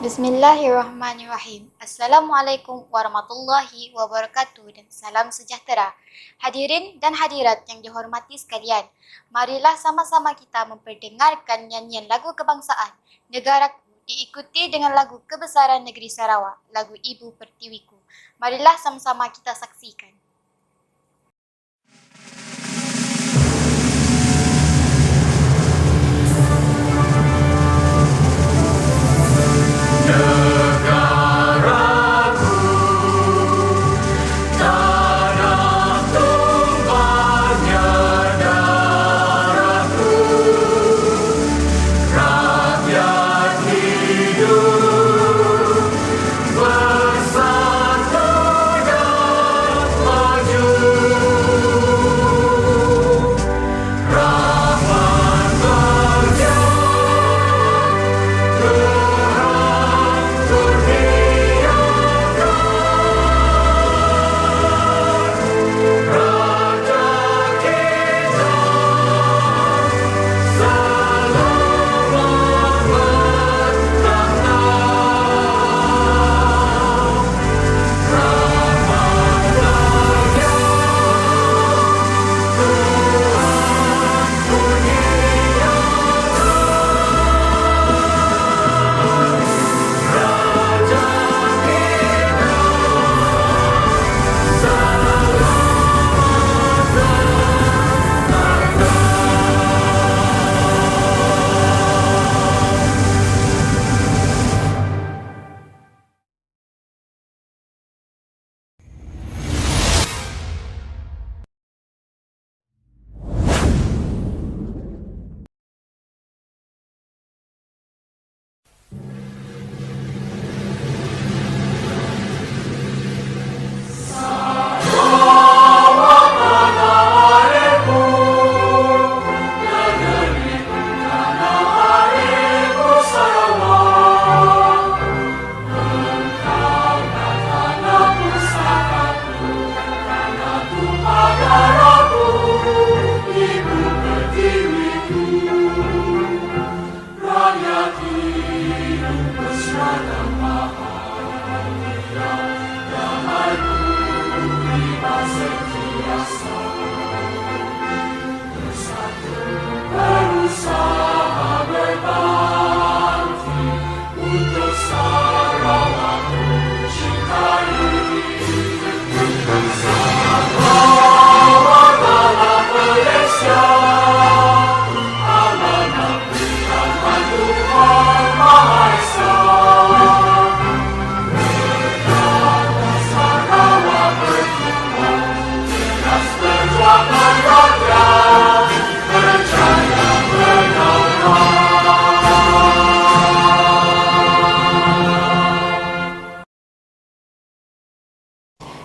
Bismillahirrahmanirrahim. Assalamualaikum warahmatullahi wabarakatuh dan salam sejahtera. Hadirin dan hadirat yang dihormati sekalian, marilah sama-sama kita memperdengarkan nyanyian lagu kebangsaan Negaraku diikuti dengan lagu Kebesaran Negeri Sarawak, lagu Ibu Pertiwiku. Marilah sama-sama kita saksikan.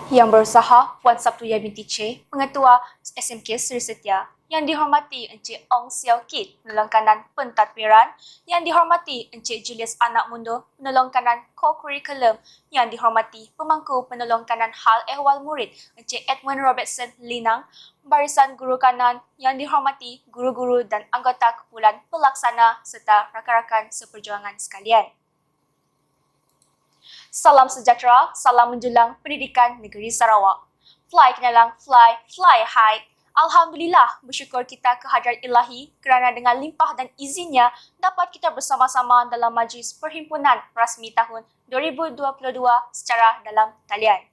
Yang berusaha Puan Sabtuya binti C, Pengetua SMK Seri Setia, yang dihormati Encik Ong Siao Kit, penolong kanan pentadbiran, yang dihormati Encik Julius Anak Mundo, penolong kanan co-curriculum, yang dihormati Pemangku Penolong Kanan Hal Ehwal Murid Encik Edmund Robertson Linang, barisan guru kanan yang dihormati guru-guru dan anggota kumpulan pelaksana serta rakan-rakan seperjuangan sekalian. Salam sejahtera, salam menjulang pendidikan negeri Sarawak. Fly kenalang, fly, fly high. Alhamdulillah, bersyukur kita kehadrat ilahi kerana dengan limpah dan izinnya dapat kita bersama-sama dalam majlis perhimpunan rasmi tahun 2022 secara dalam talian.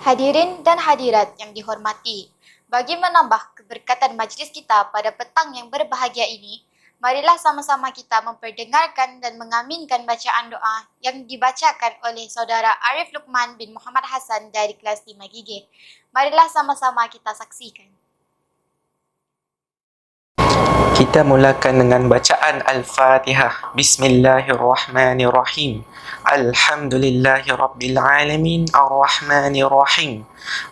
Hadirin dan hadirat yang dihormati, bagi menambah keberkatan majlis kita pada petang yang berbahagia ini, marilah sama-sama kita memperdengarkan dan mengaminkan bacaan doa yang dibacakan oleh saudara Arif Luqman bin Muhammad Hassan dari kelas 5 Gigih. Marilah sama-sama kita saksikan. Kita mulakan dengan bacaan Al-Fatihah. Bismillahirrahmanirrahim. Alhamdulillahi Rabbil Alamin. Ar-Rahmanirrahim.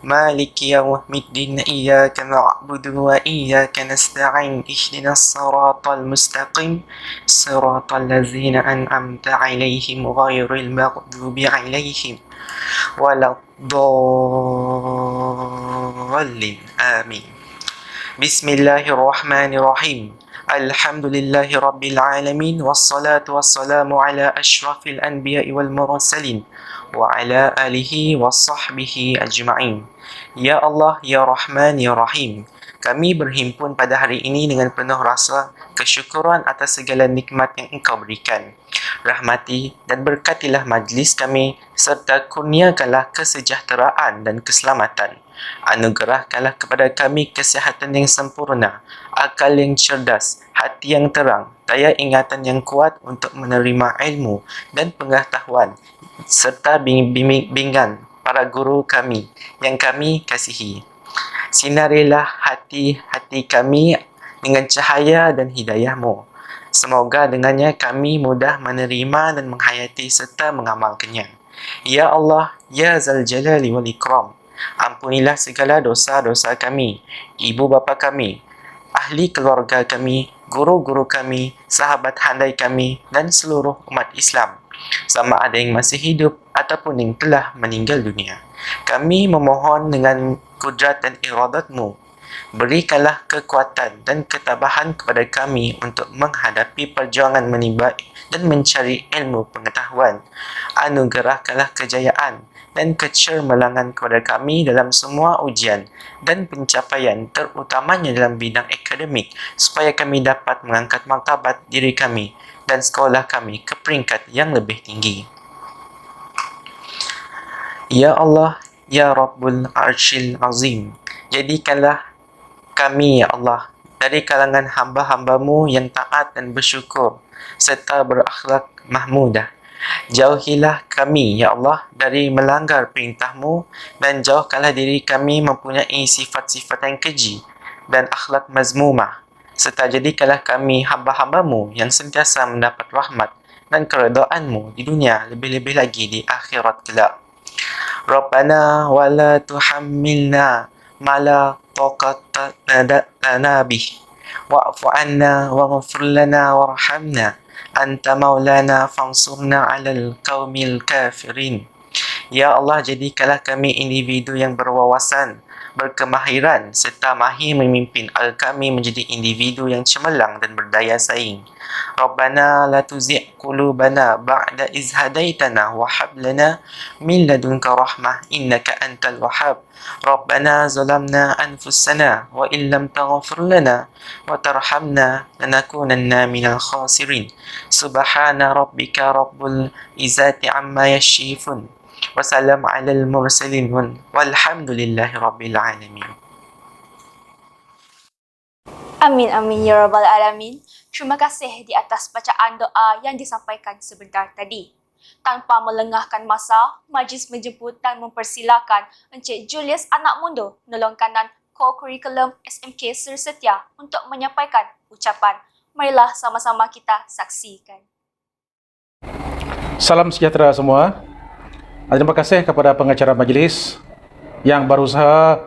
Maliki yawmiddin. Iyaka na'budu wa iyaka nasta'in. Ihdinas siratal mustaqim. Siratal ladzina an'amta alaihim ghairil maghdubi alaihim waladdallin. Amin. Bismillahirrahmanirrahim. Alhamdulillahi Rabbil Alamin. Wassalatu wassalamu ala ashrafil anbiya'i wal mursalin wa ala alihi wa sahbihi ajma'in. Ya Allah, Ya Rahman, Ya Rahim, kami berhimpun pada hari ini dengan penuh rasa kesyukuran atas segala nikmat yang Engkau berikan. Rahmati dan berkatilah majlis kami serta kurniakanlah kesejahteraan dan keselamatan. Anugerahkanlah kepada kami kesihatan yang sempurna, akal yang cerdas, hati yang terang, daya ingatan yang kuat untuk menerima ilmu dan pengetahuan serta bimbingan para guru kami yang kami kasihi. Sinarilah hati-hati kami dengan cahaya dan hidayah-Mu. Semoga dengannya kami mudah menerima dan menghayati serta mengamalkannya. Ya Allah, Ya Zal Jalali wal Ikram, ampunilah segala dosa-dosa kami, ibu bapa kami, ahli keluarga kami, guru-guru kami, sahabat handai kami dan seluruh umat Islam, sama ada yang masih hidup ataupun yang telah meninggal dunia. Kami memohon dengan kudrat dan iradat-Mu, berikanlah kekuatan dan ketabahan kepada kami untuk menghadapi perjuangan menimba dan mencari ilmu pengetahuan. Anugerahkanlah kejayaan dan kecermelangan kepada kami dalam semua ujian dan pencapaian, terutamanya dalam bidang akademik, supaya kami dapat mengangkat martabat diri kami dan sekolah kami ke peringkat yang lebih tinggi. Ya Allah, Ya Rabbul Arshil Azim, jadikanlah kami, ya Allah, dari kalangan hamba-hamba-Mu yang taat dan bersyukur serta berakhlak mahmudah. Jauhilah kami, ya Allah, dari melanggar perintah-Mu dan jauhkanlah diri kami mempunyai sifat-sifat yang keji dan akhlak mazmumah, serta jadikanlah kami hamba-hamba-Mu yang sentiasa mendapat rahmat dan keredaan-Mu di dunia, lebih-lebih lagi di akhirat kelak. Rabbana wa la tuhammilna ma la taqata lana bih wa'fu anna waghfir lana warhamna anta maulana fansurna 'alal qaumil kafirin. Ya Allah, jadikanlah kami individu yang berwawasan, berkemahiran serta mahir memimpin agar kami menjadi individu yang cemerlang dan berdaya saing. Rabbana la tuzigh qulubana ba'da iz hadaitana wa hab lana min ladunka rahmah innaka antal wahhab. Rabbana zalamna anfusana wa in lam taghfir lana wa tarhamna lanakunanna minal khasirin. Subhana rabbika rabbul izzati amma yasifun. Wassalam alal mursalin walhamdulillahi rabbil alamin. Amin amin ya rabbal alamin. Terima kasih di atas bacaan doa yang disampaikan sebentar tadi. Tanpa melengahkan masa, majlis menjemput dan mempersilakan Encik Julius Anak Mundo, nolong kanan Co-Curriculum SMK Seri Setia untuk menyampaikan ucapan. Marilah sama-sama kita saksikan. Salam sejahtera semua. Terima kasih kepada pengacara majlis yang berusaha,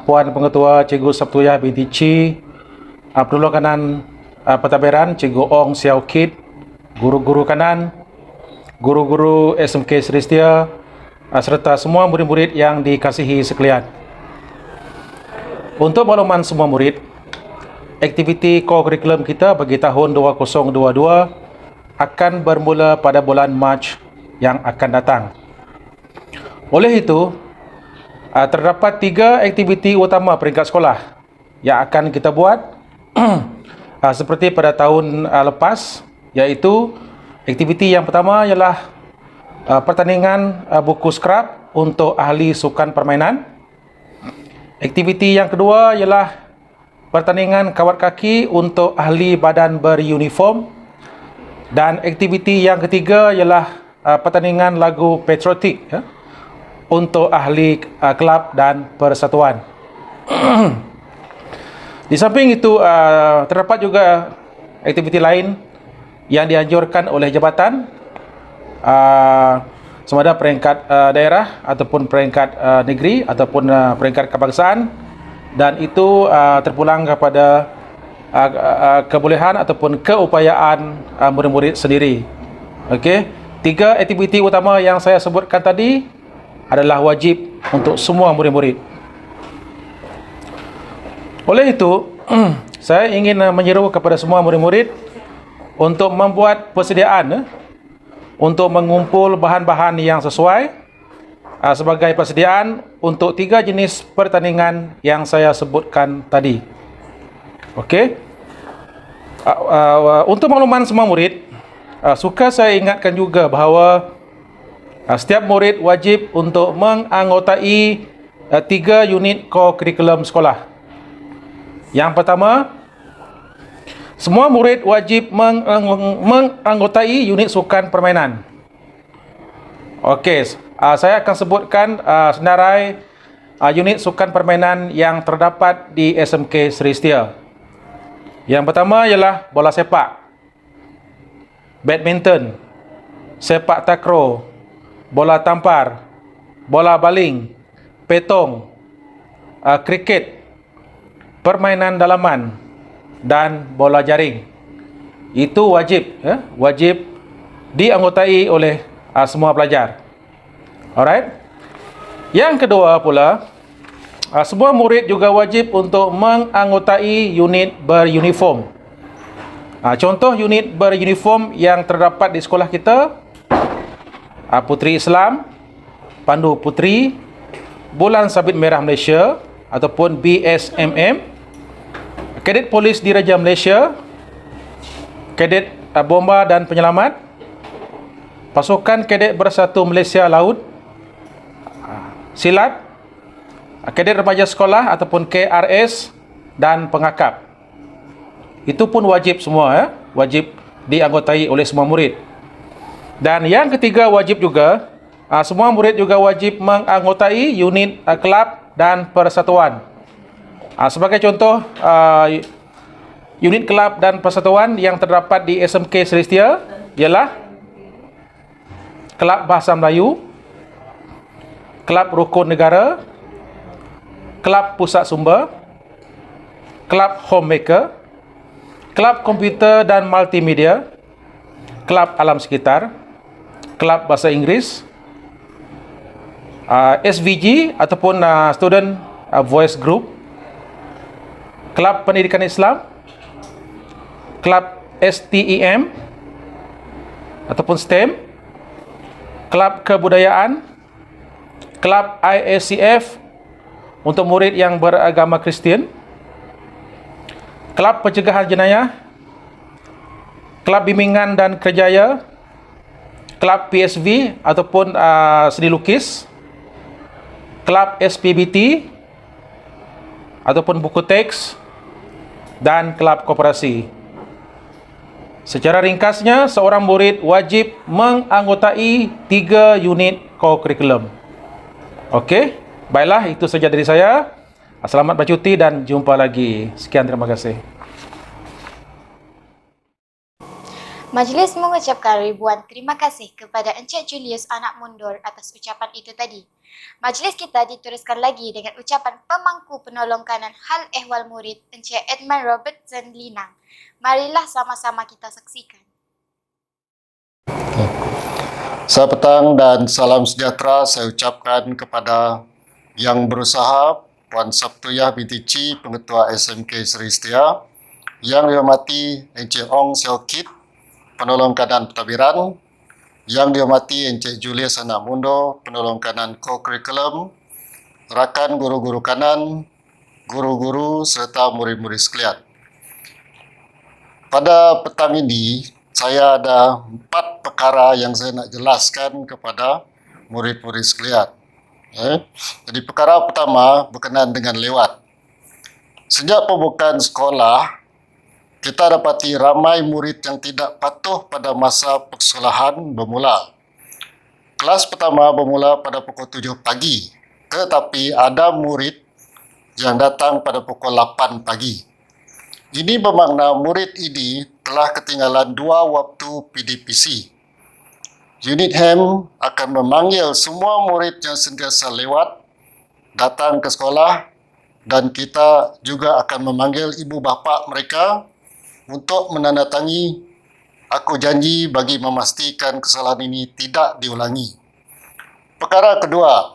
Puan Pengetua Cikgu Sabtuyah binti Ci, Penolong Kanan Pentadbiran Cikgu Ong Siau Kit, guru-guru kanan, guru-guru SMK Seri Setia, serta semua murid-murid yang dikasihi sekalian. Untuk makluman semua murid, aktiviti co-curriculum kita bagi tahun 2022 akan bermula pada bulan Mac yang akan datang. Oleh itu, terdapat 3 aktiviti utama peringkat sekolah yang akan kita buat seperti pada tahun lepas, iaitu aktiviti yang pertama ialah pertandingan buku skrap untuk ahli sukan permainan. Aktiviti yang kedua ialah pertandingan kawat kaki untuk ahli badan beruniform. Dan aktiviti yang ketiga ialah pertandingan lagu patriotik untuk ahli kelab dan persatuan. Di samping itu, terdapat juga aktiviti lain yang dianjurkan oleh jabatan, sama ada peringkat daerah ataupun peringkat negeri ataupun peringkat kebangsaan, dan itu terpulang kepada kebolehan ataupun keupayaan murid-murid sendiri. Okey, 3 aktiviti utama yang saya sebutkan tadi adalah wajib untuk semua murid-murid. Oleh itu, saya ingin menyeru kepada semua murid-murid untuk membuat persediaan untuk mengumpul bahan-bahan yang sesuai sebagai persediaan untuk 3 jenis pertandingan yang saya sebutkan tadi. Okey. Untuk makluman semua murid, suka saya ingatkan juga bahawa setiap murid wajib untuk menganggotai 3 unit core curriculum sekolah. Yang pertama, semua murid wajib menganggotai unit sukan permainan. Okey, saya akan sebutkan senarai unit sukan permainan yang terdapat di SMK Seri Setia. Yang pertama ialah bola sepak, badminton, sepak takraw, bola tampar, bola baling, petong, kriket, permainan dalaman dan bola jaring. Itu wajib, wajib dianggotai oleh semua pelajar. Alright. Yang kedua pula, semua murid juga wajib untuk menganggotai unit beruniform. Contoh unit beruniform yang terdapat di sekolah kita: Puteri Islam, Pandu Puteri, Bulan Sabit Merah Malaysia ataupun BSMM, Kadet Polis Diraja Malaysia, Kadet Bomba dan Penyelamat, Pasukan Kadet Bersatu Malaysia Laut, Silat, Kadet Remaja Sekolah ataupun KRS dan Pengakap. Itu pun wajib semua, wajib dianggotai oleh semua murid. Dan yang ketiga wajib juga, semua murid juga wajib menganggotai unit kelab dan persatuan. Sebagai contoh, unit kelab dan persatuan yang terdapat di SMK Seri Setia ialah Kelab Bahasa Melayu, Kelab Rukun Negara, Kelab Pusat Sumber, Kelab Homemaker, Kelab Komputer dan Multimedia, Kelab Alam Sekitar, Kelab Bahasa Inggeris, SVG ataupun Student Voice Group, Kelab Pendidikan Islam, Kelab STEM ataupun STEM, Kelab Kebudayaan, Kelab IACF untuk murid yang beragama Kristian, Kelab Pencegahan Jenayah, Kelab Bimbingan dan Kerjaya, Kelab PSV ataupun seni lukis, Kelab SPBT ataupun buku teks, dan Kelab Koperasi. Secara ringkasnya, seorang murid wajib menganggotai 3 unit core curriculum. Okey, baiklah, itu saja dari saya. Selamat bercuti dan jumpa lagi. Sekian, terima kasih. Majlis mengucapkan ribuan terima kasih kepada Encik Julius Anak Mundur atas ucapan itu tadi. Majlis kita diteruskan lagi dengan ucapan pemangku penolong kanan hal ehwal murid Encik Edmund Robertson Linang. Marilah sama-sama kita saksikan. Selamat petang dan salam sejahtera saya ucapkan kepada yang berusaha, Puan Sabtuyah binti Ci, Pengetua SMK Seri Setia, yang dihormati Encik Ong Siao Kit, Penolong Kanan Pentadbiran, yang dihormati Encik Julius Anak Mundur, Penolong Kanan Core Curriculum, rakan guru-guru kanan, guru-guru serta murid-murid sekalian. Pada petang ini, saya ada 4 perkara yang saya nak jelaskan kepada murid-murid sekalian. Jadi perkara pertama berkenaan dengan lewat. Sejak pembukaan sekolah, kita dapati ramai murid yang tidak patuh pada masa persekolahan bermula. Kelas pertama bermula pada pukul 7 pagi, tetapi ada murid yang datang pada pukul 8 pagi. Ini bermakna murid ini telah ketinggalan 2 waktu PDPC. Unit HEM akan memanggil semua murid yang sentiasa lewat datang ke sekolah, dan kita juga akan memanggil ibu bapa mereka untuk menandatangani aku janji bagi memastikan kesalahan ini tidak diulangi. Perkara kedua,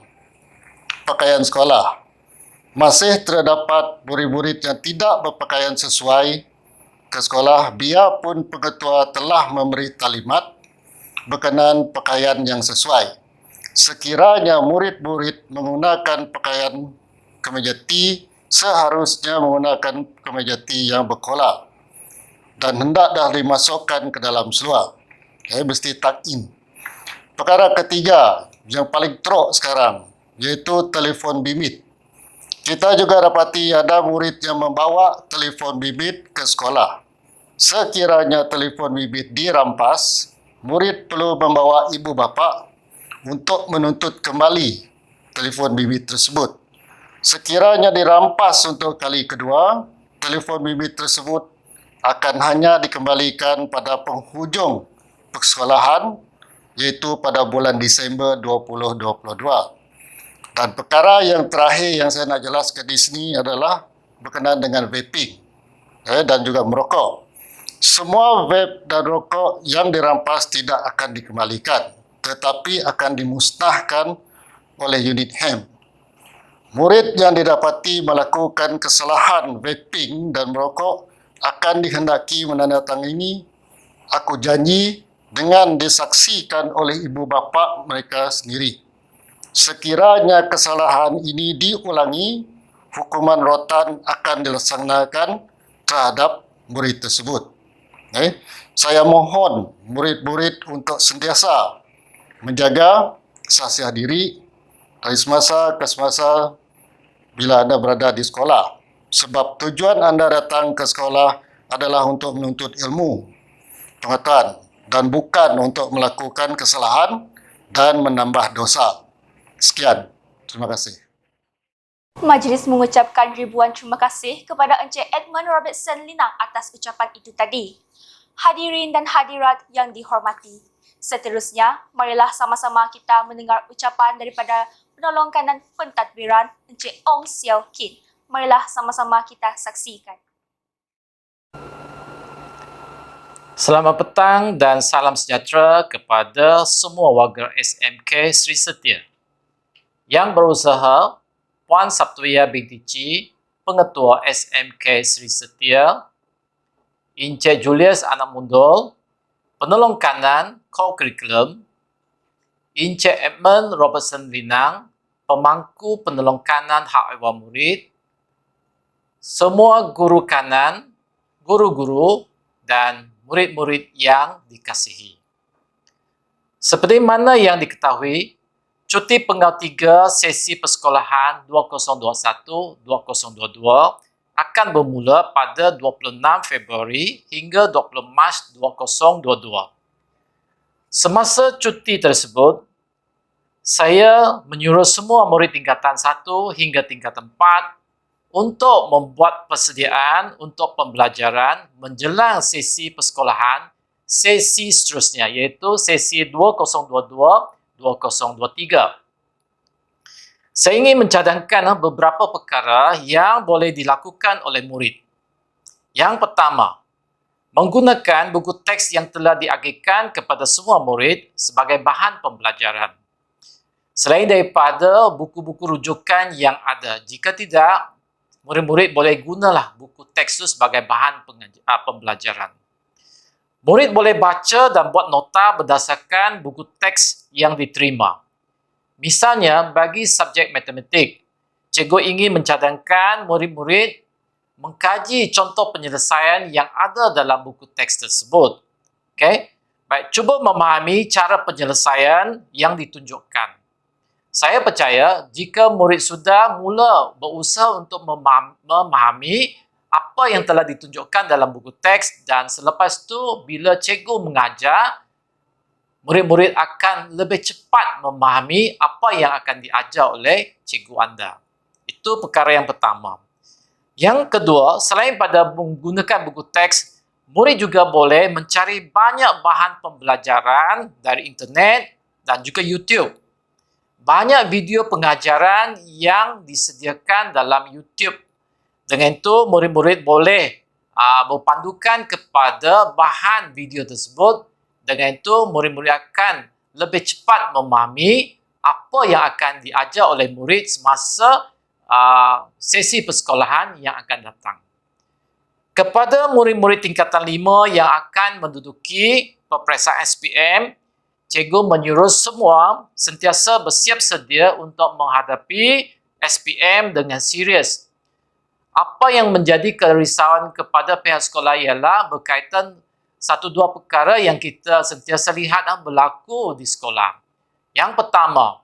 pakaian sekolah. masih terdapat murid-murid yang tidak berpakaian sesuai ke sekolah biarpun pengetua telah memberi talimat berkenaan pakaian yang sesuai. Sekiranya murid-murid menggunakan pakaian kemeja T, seharusnya menggunakan kemeja T yang berkolar dan hendaklah dimasukkan ke dalam seluar. Mesti tuck in. Perkara ketiga yang paling teruk sekarang iaitu telefon bimbit. Kita juga dapati ada murid yang membawa telefon bimbit ke sekolah. Sekiranya telefon bimbit dirampas, murid perlu membawa ibu bapa untuk menuntut kembali telefon bimbit tersebut. Sekiranya dirampas untuk kali kedua, telefon bimbit tersebut akan hanya dikembalikan pada penghujung persekolahan iaitu pada bulan Disember 2022. Dan perkara yang terakhir yang saya nak jelaskan di sini adalah berkenaan dengan vaping dan juga merokok. Semua vape dan rokok yang dirampas tidak akan dikembalikan, tetapi akan dimusnahkan oleh unit HEM. Murid yang didapati melakukan kesalahan vaping dan merokok akan dihendaki menandatangani aku janji dengan disaksikan oleh ibu bapa mereka sendiri. Sekiranya kesalahan ini diulangi, hukuman rotan akan dilaksanakan terhadap murid tersebut. Saya mohon murid-murid untuk sentiasa menjaga kesaksian diri dari semasa ke semasa bila anda berada di sekolah. Sebab tujuan anda datang ke sekolah adalah untuk menuntut ilmu, pengetahuan dan bukan untuk melakukan kesalahan dan menambah dosa. Sekian. Terima kasih. Majlis mengucapkan ribuan terima kasih kepada Encik Edmund Robertson Linang atas ucapan itu tadi. Hadirin dan hadirat yang dihormati, seterusnya marilah sama-sama kita mendengar ucapan daripada penolong kanan pentadbiran Encik Ong Siao Kit. Marilah sama-sama kita saksikan. Selamat petang dan salam sejahtera kepada semua warga SMK Sri Setia. Yang berusaha, Puan Sabtuya binti Ci, Pengetua SMK Sri Setia, Encik Julius Anak Mundol, Penolong Kanan Co-Curriculum, Encik Edmund Robertson Linang, Pemangku Penolong Kanan Hak Ehwal Murid, semua guru kanan, guru-guru dan murid-murid yang dikasihi. Seperti mana yang diketahui, cuti penggal 3 sesi persekolahan 2021-2022 akan bermula pada 26 Februari hingga 20 Mac 2022. Semasa cuti tersebut, saya menyuruh semua murid tingkatan 1 hingga tingkatan 4 untuk membuat persediaan untuk pembelajaran menjelang sesi persekolahan sesi seterusnya iaitu sesi 2022-2023. Saya ingin mencadangkan beberapa perkara yang boleh dilakukan oleh murid. Yang pertama, menggunakan buku teks yang telah diagihkan kepada semua murid sebagai bahan pembelajaran. Selain daripada buku-buku rujukan yang ada, jika tidak, murid-murid boleh gunalah buku teks itu sebagai bahan pembelajaran. Murid boleh baca dan buat nota berdasarkan buku teks yang diterima. Misalnya, bagi subjek matematik, cikgu ingin mencadangkan murid-murid mengkaji contoh penyelesaian yang ada dalam buku teks tersebut. Okey? Baik, cuba memahami cara penyelesaian yang ditunjukkan. Saya percaya jika murid sudah mula berusaha untuk memahami apa yang telah ditunjukkan dalam buku teks dan selepas itu bila cikgu mengajar, murid-murid akan lebih cepat memahami apa yang akan diajar oleh cikgu anda. Itu perkara yang pertama. Yang kedua, selain pada menggunakan buku teks, murid juga boleh mencari banyak bahan pembelajaran dari internet dan juga YouTube. Banyak video pengajaran yang disediakan dalam YouTube. Dengan itu, murid-murid boleh berpandukan kepada bahan video tersebut. Dengan itu, murid-murid akan lebih cepat memahami apa yang akan diajar oleh murid semasa sesi persekolahan yang akan datang. Kepada murid-murid tingkatan 5 yang akan menduduki peperiksaan SPM, cikgu menyuruh semua sentiasa bersiap sedia untuk menghadapi SPM dengan serius. Apa yang menjadi kerisauan kepada pihak sekolah ialah berkaitan satu dua perkara yang kita sentiasa lihat berlaku di sekolah. Yang pertama,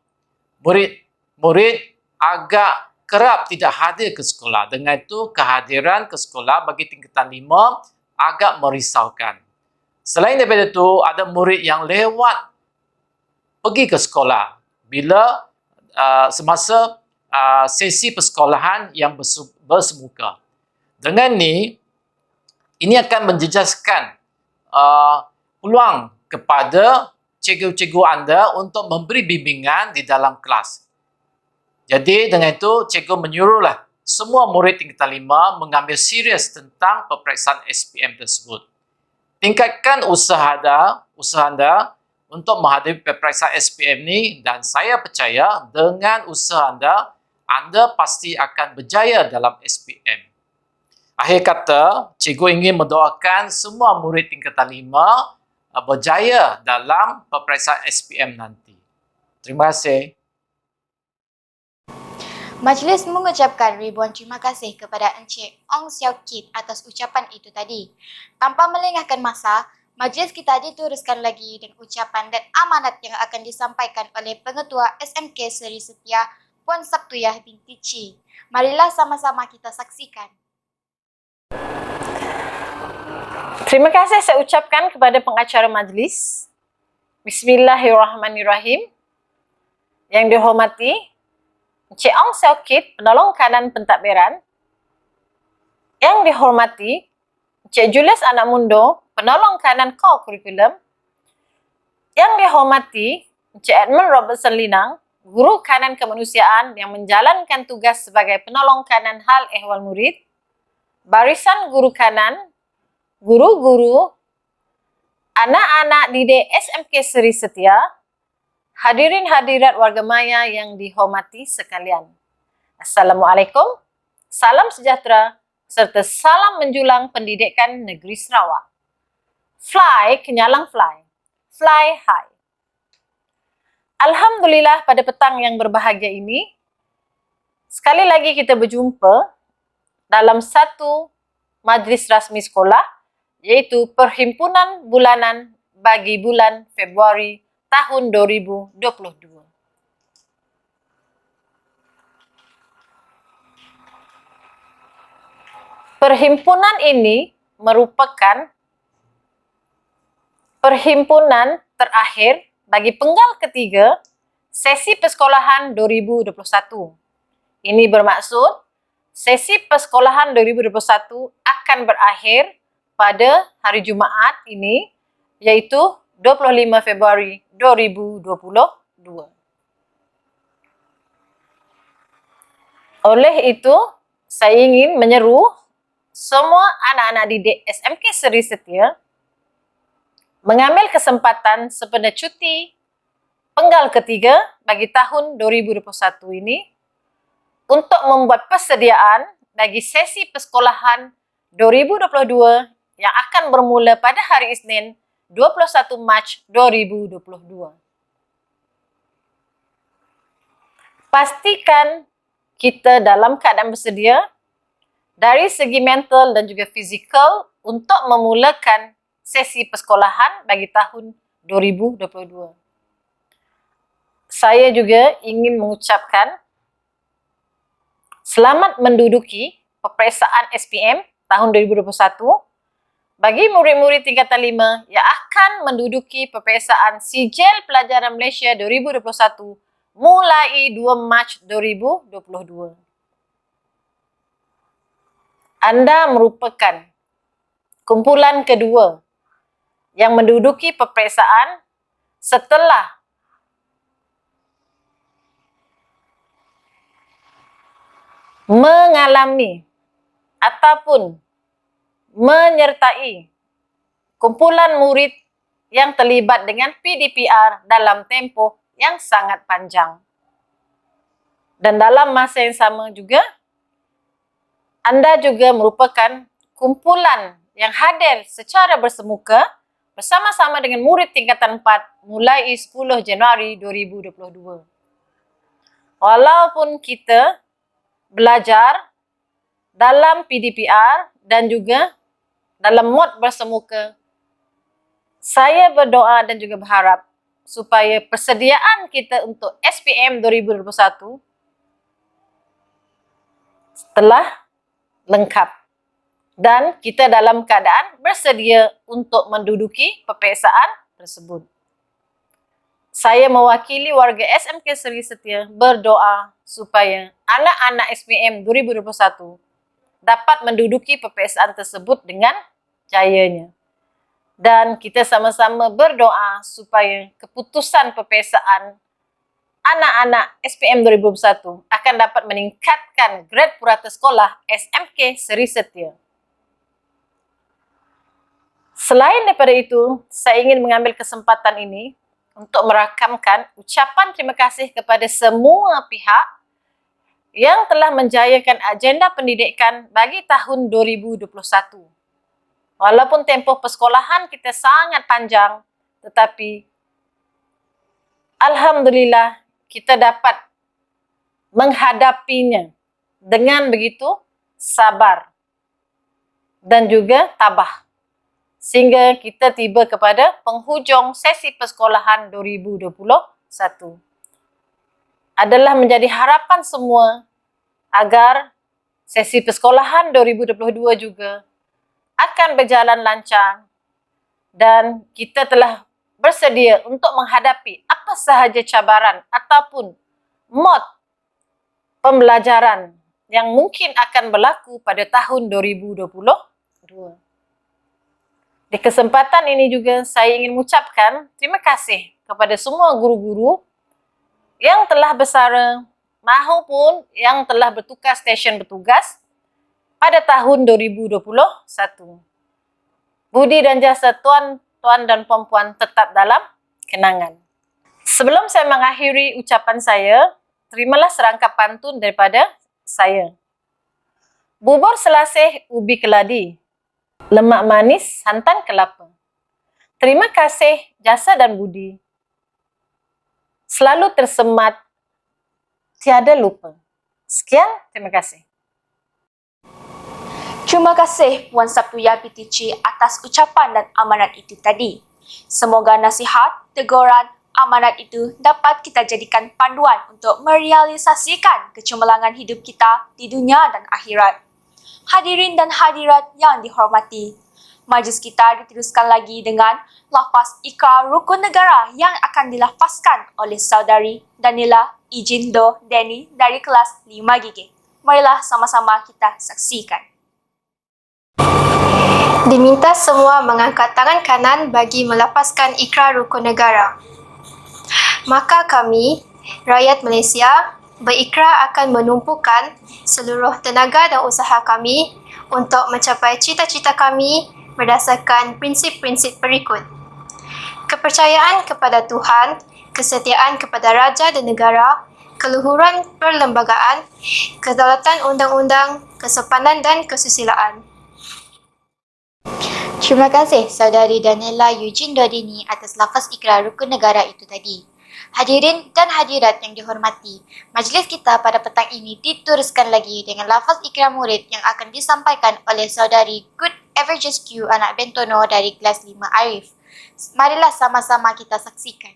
murid agak kerap tidak hadir ke sekolah. Dengan itu, kehadiran ke sekolah bagi tingkatan 5 agak merisaukan. Selain daripada itu, ada murid yang lewat pergi ke sekolah bila semasa sesi persekolahan yang bersemuka. Dengan ini akan menjejaskan peluang kepada cikgu-cikgu anda untuk memberi bimbingan di dalam kelas. Jadi dengan itu, cikgu menyuruhlah semua murid tingkatan 5 mengambil serius tentang peperiksaan SPM tersebut. Tingkatkan usaha anda untuk menghadapi peperiksaan SPM ni dan saya percaya dengan usaha anda pasti akan berjaya dalam SPM. Akhir kata, cikgu ingin mendoakan semua murid tingkatan 5 berjaya dalam peperiksaan SPM nanti. Terima kasih. Majlis mengucapkan ribuan terima kasih kepada Encik Ong Siao Kit atas ucapan itu tadi. Tanpa melengahkan masa, majlis kita diteruskan lagi dengan ucapan dan amanat yang akan disampaikan oleh Pengetua SMK Seri Setia, Puan Sabtuyah binti Ci. Marilah sama-sama kita saksikan. Terima kasih saya ucapkan kepada pengacara majlis. Bismillahirrahmanirrahim. Yang dihormati Encik Ong Siao Kit, penolong kanan pentadbiran. Yang dihormati Encik Julius Anak Mundo, penolong kanan core kurikulum. Yang dihormati Encik Edmund Robertson Linang, guru kanan kemanusiaan yang menjalankan tugas sebagai penolong kanan hal ehwal murid. Barisan guru kanan, guru-guru, anak-anak didik SMK Seri Setia, hadirin hadirat warga maya yang dihormati sekalian. Assalamualaikum, salam sejahtera, serta salam menjulang pendidikan negeri Sarawak. Fly kenyalang fly, fly high. Alhamdulillah pada petang yang berbahagia ini, sekali lagi kita berjumpa dalam satu majlis rasmi sekolah, iaitu Perhimpunan Bulanan bagi bulan Februari tahun 2022. Perhimpunan ini merupakan perhimpunan terakhir bagi penggal ketiga sesi persekolahan 2021. Ini bermaksud sesi persekolahan 2021 akan berakhir pada hari Jumaat ini, iaitu 25 Februari 2022. Oleh itu, saya ingin menyeru semua anak-anak didik SMK Seri Setia mengambil kesempatan sempena cuti penggal ketiga bagi tahun 2021 ini untuk membuat persediaan bagi sesi persekolahan 2022 yang akan bermula pada hari Isnin 21 Mac 2022. Pastikan kita dalam keadaan bersedia dari segi mental dan juga fizikal untuk memulakan sesi persekolahan bagi tahun 2022. Saya juga ingin mengucapkan selamat menduduki peperiksaan SPM tahun 2021 bagi murid-murid tingkatan 5 yang akan menduduki peperiksaan Sijil Pelajaran Malaysia 2021 mulai 2 Mac 2022. Anda merupakan kumpulan kedua yang menduduki peperiksaan setelah mengalami ataupun menyertai kumpulan murid yang terlibat dengan PDPR dalam tempoh yang sangat panjang. Dan dalam masa yang sama juga, anda juga merupakan kumpulan yang hadir secara bersemuka bersama-sama dengan murid tingkatan 4 mulai 10 Januari 2022. Walaupun kita belajar dalam PDPR dan juga dalam mod bersemuka, saya berdoa dan juga berharap supaya persediaan kita untuk SPM 2021 telah lengkap dan kita dalam keadaan bersedia untuk menduduki peperiksaan tersebut. Saya mewakili warga SMK Seri Setia berdoa supaya anak-anak SPM 2021 dapat menduduki peperiksaan tersebut dengan jayanya. Dan kita sama-sama berdoa supaya keputusan peperiksaan anak-anak SPM 2021 akan dapat meningkatkan grade purata sekolah SMK Seri Setia. Selain daripada itu, saya ingin mengambil kesempatan ini untuk merakamkan ucapan terima kasih kepada semua pihak yang telah menjayakan agenda pendidikan bagi tahun 2021. Walaupun tempoh persekolahan kita sangat panjang, tetapi alhamdulillah kita dapat menghadapinya dengan begitu sabar dan juga tabah. Sehingga kita tiba kepada penghujung sesi persekolahan 2021. Adalah menjadi harapan semua agar sesi persekolahan 2022 juga akan berjalan lancar dan kita telah bersedia untuk menghadapi apa sahaja cabaran ataupun mod pembelajaran yang mungkin akan berlaku pada tahun 2022. Di kesempatan ini juga saya ingin mengucapkan terima kasih kepada semua guru-guru yang telah bersara maupun yang telah bertukar stesen bertugas pada tahun 2021. Budi dan jasa tuan dan puan-puan tetap dalam kenangan. Sebelum saya mengakhiri ucapan saya, terimalah serangkap pantun daripada saya. Bubur selasih ubi keladi, lemak manis santan kelapa. Terima kasih jasa dan budi. Selalu tersemat, tiada lupa. Sekian, terima kasih. Terima kasih Puan Sabtuya PTC atas ucapan dan amanat itu tadi. Semoga nasihat, teguran, amanat itu dapat kita jadikan panduan untuk merealisasikan kecemerlangan hidup kita di dunia dan akhirat. Hadirin dan hadirat yang dihormati, majlis kita diteruskan lagi dengan lafaz Ikrar Rukun Negara yang akan dilafazkan oleh saudari Danila Ijindo Deni dari kelas 5GG. Marilah sama-sama kita saksikan. Diminta semua mengangkat tangan kanan bagi melafazkan ikrar rukun negara. Maka kami, rakyat Malaysia, berikrar akan menumpukan seluruh tenaga dan usaha kami untuk mencapai cita-cita kami berdasarkan prinsip-prinsip berikut. Kepercayaan kepada Tuhan, kesetiaan kepada raja dan negara, keluhuran perlembagaan, kedaulatan undang-undang, kesopanan dan kesusilaan. Terima kasih saudari Danila Eugene Dodini atas lafaz ikrar rukun negara itu tadi. Hadirin dan hadirat yang dihormati, majlis kita pada petang ini diteruskan lagi dengan lafaz ikrar murid yang akan disampaikan oleh saudari Good Averages Q anak Bentono dari kelas 5 Arif. Marilah sama-sama kita saksikan.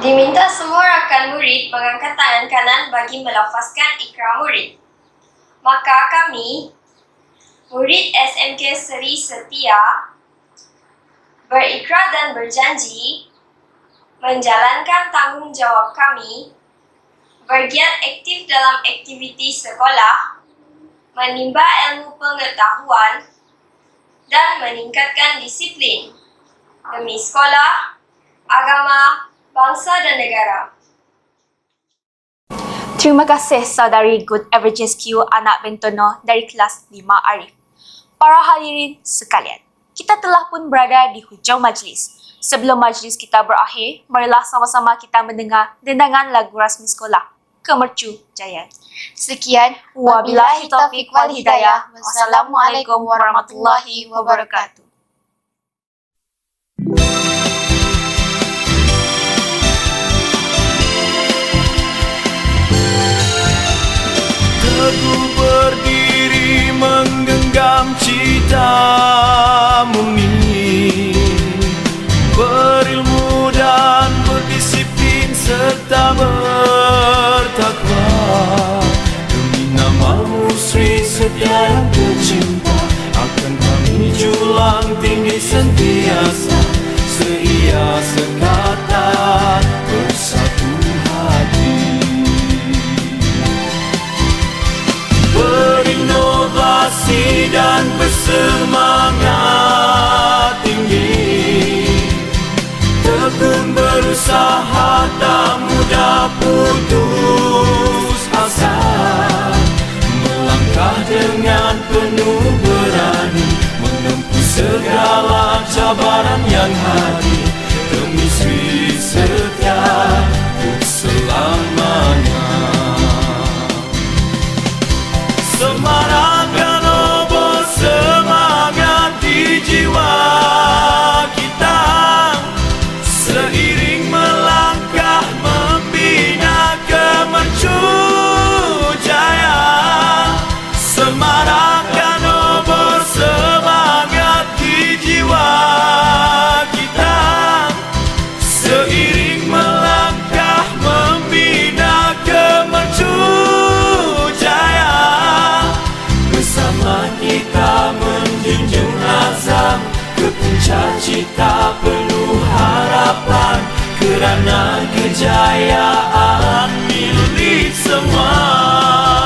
Diminta semua rakan murid mengangkat tangan kanan bagi melafazkan ikrar murid. Maka kami, murid SMK Seri Setia, berikrar dan berjanji menjalankan tanggungjawab kami, bergiat aktif dalam aktiviti sekolah, menimba ilmu pengetahuan, dan meningkatkan disiplin demi sekolah, agama, bangsa dan negara. Terima kasih saudari Good Averages Q anak Bentono dari kelas 5 Arif. Para hadirin sekalian, kita telah pun berada di hujung majlis. Sebelum majlis kita berakhir, marilah sama-sama kita mendengar dendangan lagu rasmi sekolah, Kemercu Jaya. Sekian, Wabillahi taufiq wal hidayah. Wassalamualaikum warahmatullahi wabarakatuh. Teguh berdiri menggenggam cita murni, berilmu dan berdisiplin serta bertakwa. Demi namamu Sri Setia yang tercinta, akan kami julang tinggi sentiasa, seia sekata bersatu hati. Berinovasi dan bersemangat tinggi, tekun berusaha tak mudah putus asa, melangkah dengan penuh berani, menempuh segala cabaran yang hadir, demi Sri Setia untuk selamanya. Semarakkan obor semangat di jiwa kita, seiring melangkah membina Kemercu Jaya. Semarakkan obor semangat di jiwa kita, seiring melangkah membina Kemercu Jaya. Bersama kita menjunjung azam ke puncak cita penuh harapan, kerana kejayaan milik semua.